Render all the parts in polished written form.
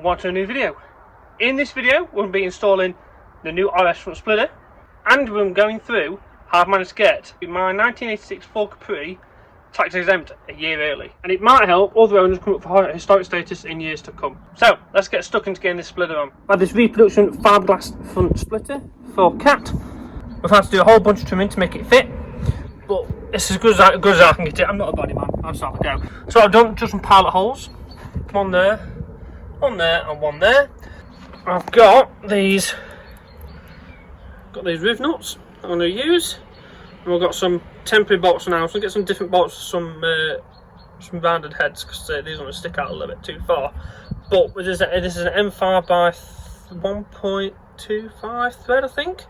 welcome to a new video. In this video we'll be installing the new RS front splitter, and we're going through how I've managed to get my 1986 Ford Capri tax exempt a year early, and it might help other owners come up for historic status in years to come. So let's get stuck into getting this splitter on. I have this reproduction fiberglass front splitter for Cat. We've had to do a whole bunch of trimming to make it fit, but it's as good as I can get it. I'm not a body man, I'll just have a go. So I've done just some pilot holes, one there, and one there. I've got these riv nuts I'm going to use, and we've got some temporary bolts now. So I'll get some different bolts, some rounded heads, because these want to stick out a little bit too far. But this is an M5 by 1.25 thread, I think,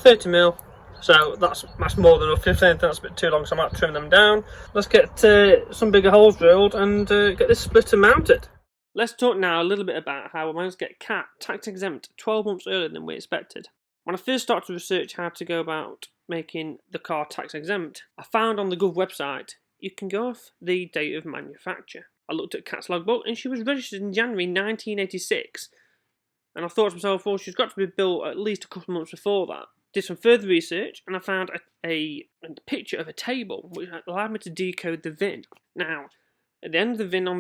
30mm. So that's more than enough. If anything, that's a bit too long, so I might trim them down. Let's get some bigger holes drilled and get this splitter mounted. Let's talk now a little bit about how I managed to get Cat tax exempt 12 months earlier than we expected. When I first started to research how to go about making the car tax exempt, I found on the Gov website you can go off the date of manufacture. I looked at Cat's logbook and she was registered in January 1986, and I thought to myself, well, she's got to be built at least a couple of months before that. Did some further research and I found a picture of a table which allowed me to decode the VIN. Now, at the end of the VIN on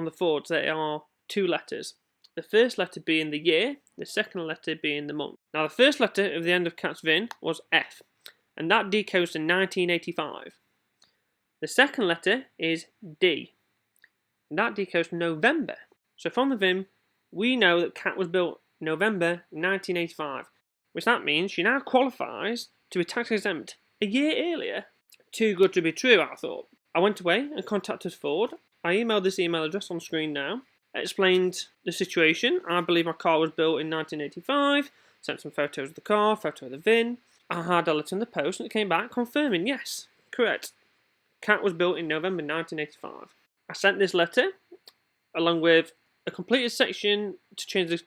the Ford, there are two letters. The first letter being the year, the second letter being the month. Now, the first letter of the end of Cat's VIN was F, and that decodes to 1985. The second letter is D, and that decodes to November. So from the VIN, we know that Cat was built November 1985, which that means she now qualifies to be tax exempt a year earlier. Too good to be true, I thought. I went away and contacted Ford. I emailed this email address on screen now. I explained the situation. I believe my car was built in 1985. Sent some photos of the car, photo of the VIN. I had a letter in the post and it came back confirming, yes, correct. Cat was built in November 1985. I sent this letter along with a completed section to change the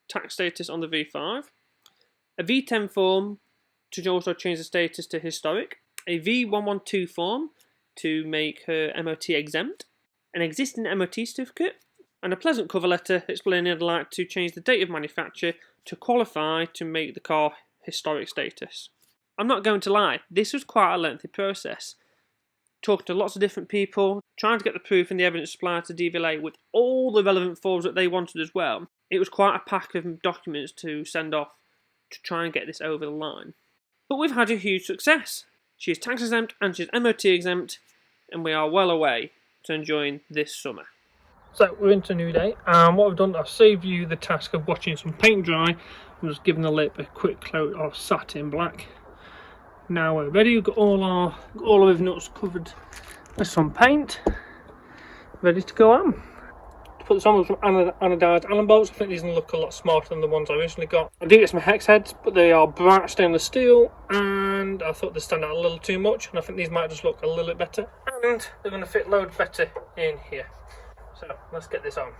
tax status on the V5, a V10 form to also change the status to historic, a V112 form to make her MOT exempt, an existing MOT certificate, and a pleasant cover letter explaining I'd like to change the date of manufacture to qualify to make the car historic status. I'm not going to lie, this was quite a lengthy process. Talking to lots of different people, trying to get the proof and the evidence supplied to DVLA with all the relevant forms that they wanted as well. It was quite a pack of documents to send off to try and get this over the line. But we've had a huge success. She is tax exempt and she's MOT exempt, and we are well away to enjoying this summer. So we're into a new day, and what I've done, I've saved you the task of watching some paint dry. I'm just giving the lip a quick coat of satin black. Now we're ready. We've got all our nuts covered with some paint, ready to go on. To put this on with some anodized Allen bolts. I think these are going to look a lot smarter than the ones I originally got. I did get some hex heads, but they are bright stainless steel, and I thought they stand out a little too much, and I think these might just look a little bit better, and they're going to fit loads better in here. So let's get this on.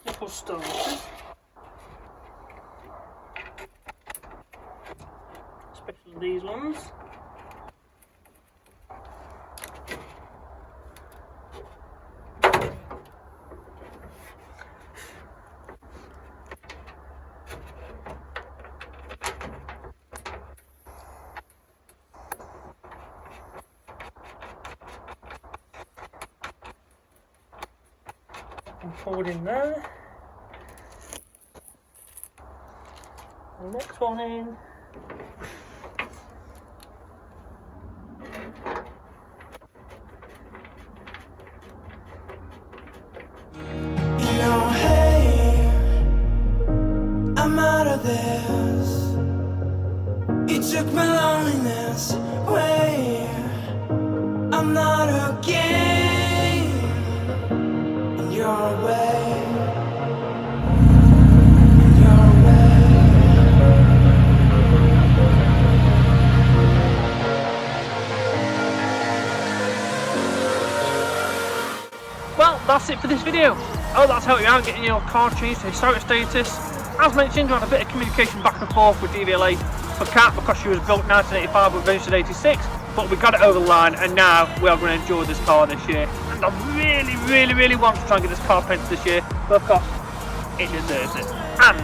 Nipple starters, especially these ones. And forward in there. The next one in. You know, hey, I'm out of this. You took my loneliness away. I'm not okay, and you're away. Well, that's it for this video. I hope that's helped you out getting your car changed to historic status As mentioned, we had a bit of communication back and forth with DVLA for Cat because she was built 1985 but registered 86, but we got it over the line and now we are going to enjoy this car this year. And I really want to try and get this car painted this year, but of course it deserves it. And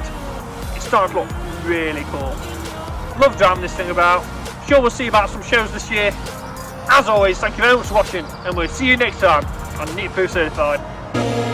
it's starting to look really cool. Love driving this thing about. Sure, we'll see you about some shows this year. As always, thank you very much for watching and we'll see you next time on MOT Certified.